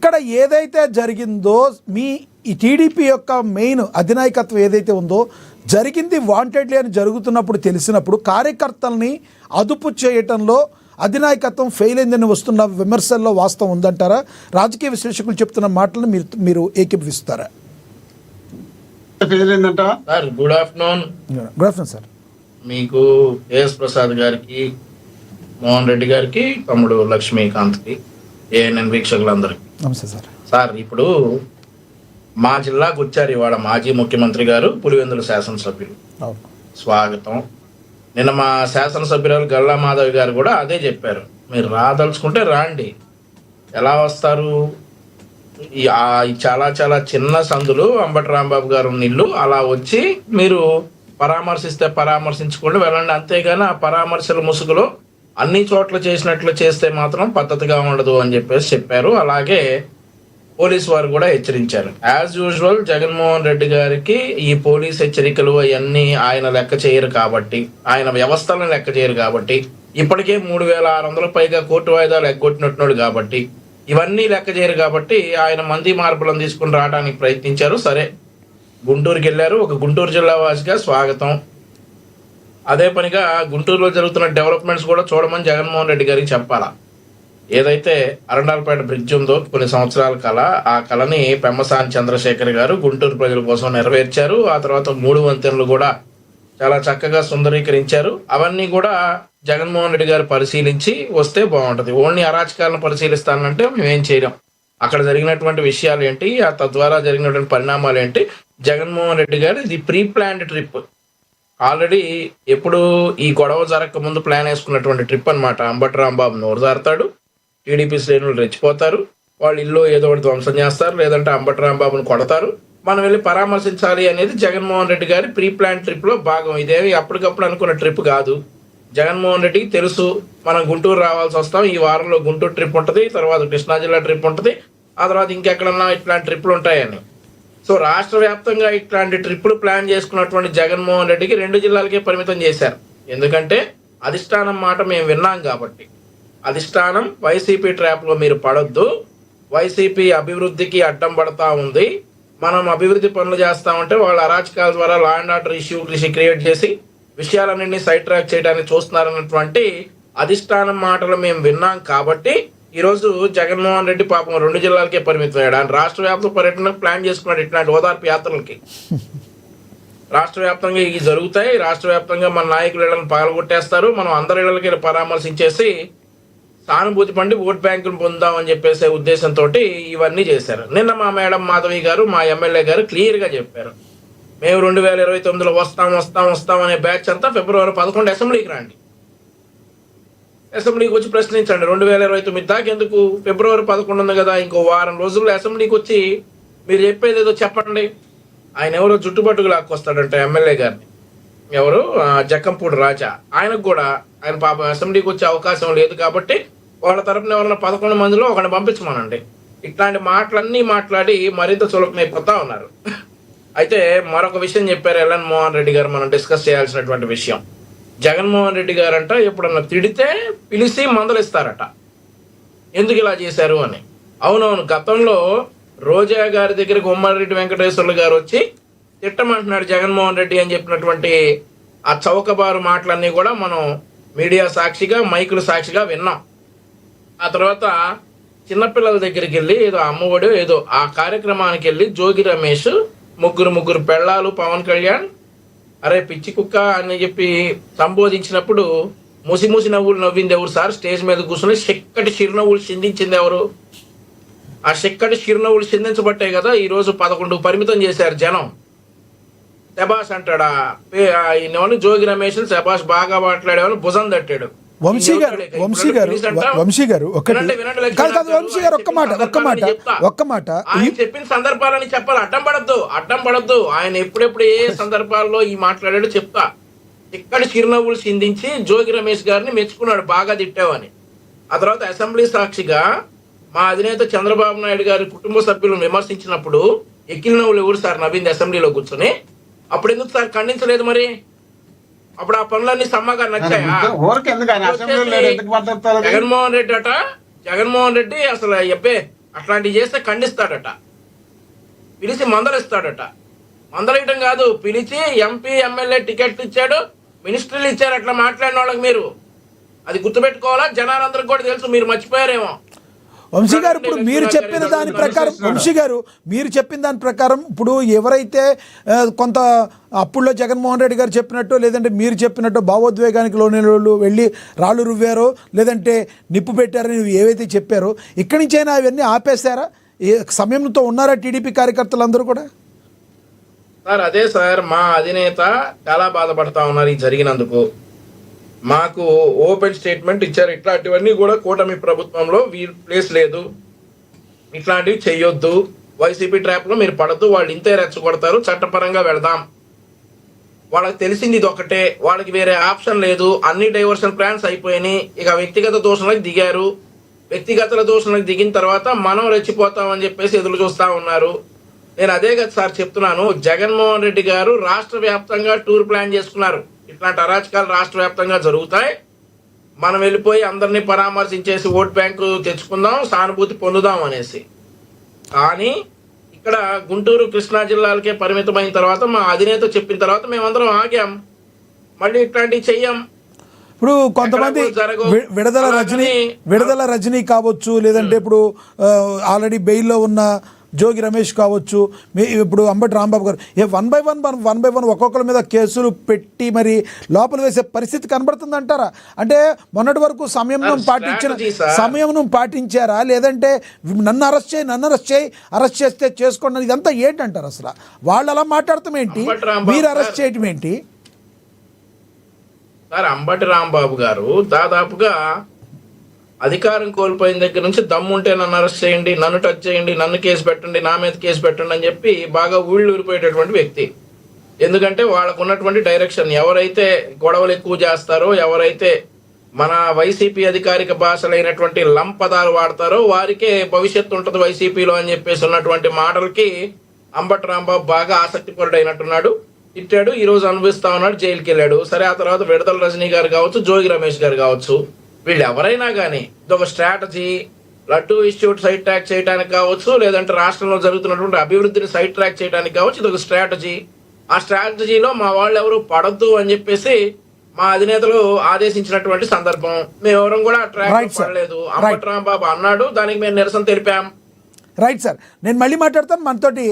ఇక్కడ ఏదైతే జరిగిందో మీ ఈ టీడీపీ యొక్క మెయిన్ అధినాయకత్వం ఏదైతే ఉందో జరిగింది వాంటెడ్లీ అని జరుగుతున్నప్పుడు తెలిసినప్పుడు కార్యకర్తల్ని అదుపు చేయటంలో అధినాయకత్వం ఫెయిల్ అయిందని వస్తున్న విమర్శల్లో వాస్తవం ఉందంటారా? రాజకీయ విశ్లేషకులు చెప్తున్న మాటలను మీరు ఏకీభవిస్తారా? Sir good afternoon. Good afternoon sir. మీకు ఏఎస్ ప్రసాద్ గారికి, మోహన్ రెడ్డి గారికి, తమ్ముడు లక్ష్మీకాంత్కి, ఏఎన్ఎన్ వీక్షకులందరికీ నమస్తే సార్. సార్ ఇప్పుడు మా జిల్లాకు వచ్చారు ఇవాళ మాజీ ముఖ్యమంత్రి గారు, పులివెందుల శాసనసభ్యులు. స్వాగతం. నిన్న మా శాసనసభ్యురాలు గల్లా మాధవి గారు కూడా అదే చెప్పారు, మీరు రాదలుచుకుంటే రాండి. ఎలా వస్తారు? చాలా చాలా చిన్న సందులు, అంబటి రాంబాబు గారు ఇల్లు, అలా వచ్చి మీరు పరామర్శిస్తే పరామర్శించుకోండి, వెళ్ళండి. అంతేగాని ఆ పరామర్శల ముసుగులో అన్ని చోట్ల చేసినట్లు చేస్తే మాత్రం పద్ధతిగా ఉండదు అని చెప్పారు. అలాగే పోలీసు వారు కూడా హెచ్చరించారు. యాజ్ యూజువల్ జగన్మోహన్ రెడ్డి గారికి ఈ పోలీస్ హెచ్చరికలు అవన్నీ ఆయన లెక్క చేయరు కాబట్టి, ఆయన వ్యవస్థలను లెక్క చేయరు కాబట్టి, ఇప్పటికే 3600 పైగా కోర్టు వాయిదాలు ఎగ్గొట్టినట్టున్నాడు కాబట్టి, ఇవన్నీ లెక్క చేయరు కాబట్టి ఆయన మంది మార్పులను తీసుకుని రావడానికి ప్రయత్నించారు. సరే, గుంటూరుకి వెళ్ళారు. ఒక గుంటూరు జిల్లా వాసిగా స్వాగతం. అదే పనిగా గుంటూరులో జరుగుతున్న డెవలప్మెంట్స్ కూడా చూడమని జగన్మోహన్ రెడ్డి గారికి చెప్పాలా. ఏదైతే అరండాలపేట బ్రిడ్జ్ ఉందో కొన్ని సంవత్సరాల కళ, ఆ కళని పెమ్మసాని చంద్రశేఖర్ గారు గుంటూరు ప్రజల కోసం నెరవేర్చారు. ఆ తర్వాత 3 వంతెనలు కూడా చాలా చక్కగా సుందరీకరించారు. అవన్నీ కూడా జగన్మోహన్ రెడ్డి గారు పరిశీలించి వస్తే బాగుంటుంది. ఓన్లీ అరాచకాలను పరిశీలిస్తానంటే మేమేం చేయలేం. అక్కడ జరిగినటువంటి విషయాలు ఏంటి, ఆ తద్వారా జరిగినటువంటి పరిణామాలు ఏంటి, జగన్మోహన్ రెడ్డి గారు ఇది ప్రీ ప్లాన్డ్ ట్రిప్. ఆల్రెడీ ఎప్పుడు ఈ గొడవ జరగక ముందు ప్లాన్ వేసుకున్నటువంటి ట్రిప్ అనమాట. అంబటి రాంబాబు నోరు జారుతాడు, టీడీపీ శ్రేణులు రెచ్చిపోతారు, వాళ్ళు ఇల్లు ఏదో ఒకటి ధ్వంసం చేస్తారు, లేదంటే అంబటి రాంబాబుని కొడతారు, మనం వెళ్ళి పరామర్శించాలి అనేది జగన్మోహన్ రెడ్డి గారి ప్రీ ప్లాన్ ట్రిప్లో భాగం. ఇదేమి అప్పటికప్పుడు అనుకున్న ట్రిప్ కాదు. జగన్మోహన్ రెడ్డికి తెలుసు మనం గుంటూరు రావాల్సి వస్తాం, ఈ వారంలో గుంటూరు ట్రిప్ ఉంటుంది, తర్వాత కృష్ణా జిల్లా ట్రిప్ ఉంటుంది, ఆ తర్వాత ఇంకెక్కడన్నా ఇట్లాంటి ట్రిప్పులు ఉంటాయని. సో రాష్ట్ర వ్యాప్తంగా ఇట్లాంటి ట్రిప్పులు ప్లాన్ చేసుకున్నటువంటి జగన్మోహన్ రెడ్డికి 2 జిల్లాలకే పరిమితం చేశారు. ఎందుకంటే అధిష్టానం మాట మేము విన్నాం కాబట్టి. అధిష్టానం వైసీపీ ట్రాప్లో మీరు పడొద్దు, వైసీపీ అభివృద్ధికి అడ్డం పడతా ఉంది, మనం అభివృద్ధి పనులు చేస్తామంటే వాళ్ళ అరాచకాల ద్వారా law and order issue create చేసి విషయాలన్నింటినీ సైడ్ ట్రాక్ చేయడానికి చూస్తున్నారన్నటువంటి అధిష్టానం మాటలు మేము విన్నాం కాబట్టి ఈరోజు జగన్మోహన్ రెడ్డి పాపం 2 జిల్లాలకే పరిమితం అయ్యాడు. ఆయన రాష్ట్ర వ్యాప్త పర్యటనకు ప్లాన్ చేసుకున్నాడు ఇట్లాంటి ఓదార్పు యాత్రలకి. రాష్ట్ర వ్యాప్తంగా ఇవి జరుగుతాయి, రాష్ట్ర వ్యాప్తంగా మన నాయకుల ఇళ్లను పగలగొట్టేస్తారు, మనం అందరి ఇళ్లకి పరామర్శించేసి సానుభూతి పండి ఓట్ బ్యాంకును పొందామని చెప్పేసే ఉద్దేశంతో ఇవన్నీ చేశారు. నిన్న మా మేడం మాధవి గారు, మా ఎమ్మెల్యే గారు క్లియర్గా చెప్పారు, మేము 2029లో వస్తాం అనే బ్యాచ్ అంతా ఫిబ్రవరి 11 అసెంబ్లీకి రండి, అసెంబ్లీకి వచ్చి ప్రశ్నించండి. 2029 దాకా ఎందుకు? ఫిబ్రవరి 11 ఉంది కదా, ఇంకో వారం రోజుల్లో అసెంబ్లీకి వచ్చి మీరు చెప్పేది ఏదో చెప్పండి. ఆయన ఎవరో జుట్టుబట్టుకు లాక్కొస్తాడంట ఎమ్మెల్యే గారిని, ఎవరు జక్కంపూడి రాజా. ఆయనకు కూడా ఆయన పాపం అసెంబ్లీకి వచ్చే అవకాశం లేదు కాబట్టి వాళ్ళ తరపున ఎవరైనా 11 మందిలో ఒకరిని పంపించమనండి. ఇట్లాంటి మాటలన్నీ మాట్లాడి మరింత చులకనైపోతా ఉన్నారు. అయితే మరొక విషయం చెప్పారు ఎల్ఎన్ మోహన్ రెడ్డి గారు, మనం డిస్కస్ చేయాల్సినటువంటి విషయం. జగన్మోహన్ రెడ్డి గారంట ఎప్పుడన్నా తిడితే పిలిచి మందలిస్తారట, ఎందుకు ఇలా చేశారు అని. అవునవును, గతంలో రోజా గారి దగ్గరికి ఉమ్మారెడ్డి వెంకటేశ్వర్లు గారు వచ్చి తిట్టమంటున్నాడు జగన్మోహన్ రెడ్డి అని చెప్పినటువంటి ఆ చౌకబారు మాటలన్నీ కూడా మనం మీడియా సాక్షిగా, మైకుల సాక్షిగా విన్నాం. ఆ తర్వాత చిన్నపిల్లల దగ్గరికి వెళ్ళి ఏదో అమ్మఒడి ఏదో ఆ కార్యక్రమానికి వెళ్ళి జోగి రమేష్ ముగ్గురు పెళ్ళాలు పవన్ కళ్యాణ్ అరే పిచ్చి కుక్క అని చెప్పి సంబోధించినప్పుడు ముసి నవ్వులు నవ్వింది ఎవరు సార్? స్టేజ్ మీద కూర్చొని చెక్కటి చిరునవ్వులు చిందించింది ఎవరు? ఆ చెక్కటి చిరునవ్వులు చిందించబట్టే కదా ఈరోజు 11 పరిమితం చేశారు జనం. శబాష్ అంటాడా ఈయన జోగి రమేష్, శబాష్ బాగా మాట్లాడేవాళ్ళు భుజం తట్టాడు. వంశీ గారు ఒక్క మాట ఆయన చెప్పిన సందర్భాలని చెప్పాలి, అడ్డం పడద్దు. ఆయన ఎప్పుడెప్పుడు ఏ సందర్భాల్లో ఈ మాట్లాడాడో చెప్తా. ఇక్కడ చిరునవ్వులు చిందించి జోగి రమేష్ గారిని మెచ్చుకున్నాడు, బాగా తిట్టావని. ఆ తర్వాత అసెంబ్లీ సాక్షిగా మా అధినేత చంద్రబాబు నాయుడు గారి కుటుంబ సభ్యులను విమర్శించినప్పుడు ఎక్కిన నవ్వులు ఎవరు సార్ నవ్వింది అసెంబ్లీలో కూర్చొని? అప్పుడు ఎందుకు సార్ ఖండించలేదు? మరి అప్పుడు ఆ పనులన్నీ సమ్మగా నచ్చాయా? జగన్మోహన్ రెడ్డి అసలు చెప్పే అట్లాంటివి చేస్తే ఖండిస్తాడట, పిలిచి మందలిస్తాడట. మందలియటం కాదు, పిలిచి ఎంపీ ఎమ్మెల్యే టికెట్లు ఇచ్చాడు, మినిస్టర్లు ఇచ్చారు. అట్లా మాట్లాడిన వాళ్ళకి మీరు అది గుర్తుపెట్టుకోవాలా? జనాలందరికీ కూడా తెలుసు, మీరు మర్చిపోయారేమో. వంశీ గారు, ఇప్పుడు మీరు చెప్పిన దాని ప్రకారం, వంశీ గారు మీరు చెప్పిన దాని ప్రకారం ఇప్పుడు ఎవరైతే కొంత అప్పుల్లో జగన్మోహన్ రెడ్డి గారు చెప్పినట్టు, లేదంటే మీరు చెప్పినట్టు భావోద్వేగానికి లోని వాళ్ళు వెళ్ళి రాళ్ళు రువ్వారో, లేదంటే నిప్పు పెట్టారని ఏవైతే చెప్పారో, ఇక్కడి నుంచైనా అవన్నీ ఆపేశారా? ఏ సమయంతో ఉన్నారా టీడీపీ కార్యకర్తలందరూ కూడా? సార్ అదే సార్, మా అధినేత చాలా బాధపడతా ఉన్నారు ఈ జరిగినందుకు. మాకు ఓపెన్ స్టేట్మెంట్ ఇచ్చారు, ఇట్లాంటివన్నీ కూడా కూటమి ప్రభుత్వంలో ప్లేస్ లేదు, ఇట్లాంటివి చెయ్యొద్దు, వైసీపీ ట్రాప్లో మీరు పడద్దు, వాళ్ళు ఇంతే రెచ్చగొడతారు, చట్టపరంగా వెళదాం. వాళ్ళకి తెలిసింది ఇది ఒకటే, వాళ్ళకి వేరే ఆప్షన్ లేదు. అన్ని డైవర్షన్ ప్లాన్స్ అయిపోయినాయి, ఇక వ్యక్తిగత దూషణలకు దిగారు. వ్యక్తిగత దూషణలకు దిగిన తర్వాత మనం రెచ్చిపోతామని చెప్పేసి ఎదురు చూస్తూ ఉన్నారు. నేను అదే కదా సార్ చెప్తున్నాను, జగన్మోహన్ రెడ్డి గారు రాష్ట్ర వ్యాప్తంగా టూర్ ప్లాన్ చేసుకున్నారు. ఇట్లాంటి అరాచకాలు రాష్ట్ర వ్యాప్తంగా జరుగుతాయి, మనం వెళ్ళిపోయి అందరినీ పరామర్శించేసి ఓట్ బ్యాంకు తెచ్చుకుందాం, సానుభూతి పొందుదాం అనేసి. కానీ ఇక్కడ గుంటూరు కృష్ణా జిల్లాలకే పరిమితమైన తర్వాత, మా అధినేత చెప్పిన తర్వాత మేమందరం ఆగాం. మళ్ళీ ఇట్లాంటివి చెయ్యం. ఇప్పుడు కొంతమంది విడుదల రజనీ కావచ్చు, లేదంటే ఇప్పుడు ఆల్రెడీ బెయిల్లో ఉన్న జోగి రమేష్ కావచ్చు, ఇప్పుడు అంబటి రాంబాబు గారు, వన్ బై వన్ ఒక్కొక్కరి మీద కేసులు పెట్టి మరి లోపల వేసే పరిస్థితి కనబడుతుంది అంటారా? అంటే మొన్నటి వరకు సంయమనం పాటించారా, లేదంటే నన్ను అరెస్ట్ చేస్తే చేసుకోండి, ఇదంతా ఏంటంటారు? అసలు వాళ్ళు అలా మాట్లాడతాం ఏంటి, మీరు అరెస్ట్ చేయటం ఏంటి? సార్ అంబటి రాంబాబు గారు దాదాపుగా అధికారం కోల్పోయిన దగ్గర నుంచి దమ్ముంటే నన్ను అరెస్ట్ చేయండి, నన్ను టచ్ చేయండి, నన్ను కేసు పెట్టండి, నా మీద కేసు పెట్టండి అని చెప్పి బాగా ఊళ్ళూరిపోయేటటువంటి వ్యక్తి. ఎందుకంటే వాళ్ళకు ఉన్నటువంటి డైరెక్షన్, ఎవరైతే గొడవలు ఎక్కువ చేస్తారో, ఎవరైతే మన వైసీపీ అధికారిక భాషలైనటువంటి లంపదాలు వాడతారో వారికే భవిష్యత్తు ఉంటుంది వైసీపీలో అని చెప్పేసి ఉన్నటువంటి మాటలకి అంబటి రాంబాబు బాగా ఆసక్తిపరుడైనట్టున్నాడు. తిట్టాడు, ఈ రోజు అనుభవిస్తా ఉన్నాడు, జైలుకి వెళ్ళాడు. సరే, ఆ తర్వాత విడుదల రజనీ గారు కావచ్చు, జోగి రమేష్ గారు కావచ్చు, వీళ్ళు ఎవరైనా కానీ ఇదొక స్ట్రాటజీ. లడ్డూ ఇన్స్టిట్యూట్ సైడ్ ట్రాక్ చేయడానికి కావచ్చు, లేదంటే రాష్ట్రంలో జరుగుతున్నటువంటి అభివృద్ధిని సైడ్ ట్రాక్ చేయడానికి కావచ్చు, ఇదొక స్ట్రాటజీ. ఆ స్ట్రాటజీలో మా వాళ్ళు ఎవరు పడద్దు అని చెప్పేసి మా అధినేతలు ఆదేశించినటువంటి సందర్భం. మేమెవరం కూడా ట్రాక్ పడలేదు. అంబటి రాంబాబు అన్నాడు, దానికి మేము నిరసన తెలిపాం. రైట్ సార్, నేను మళ్ళీ మాట్లాడతాను. మనతోటి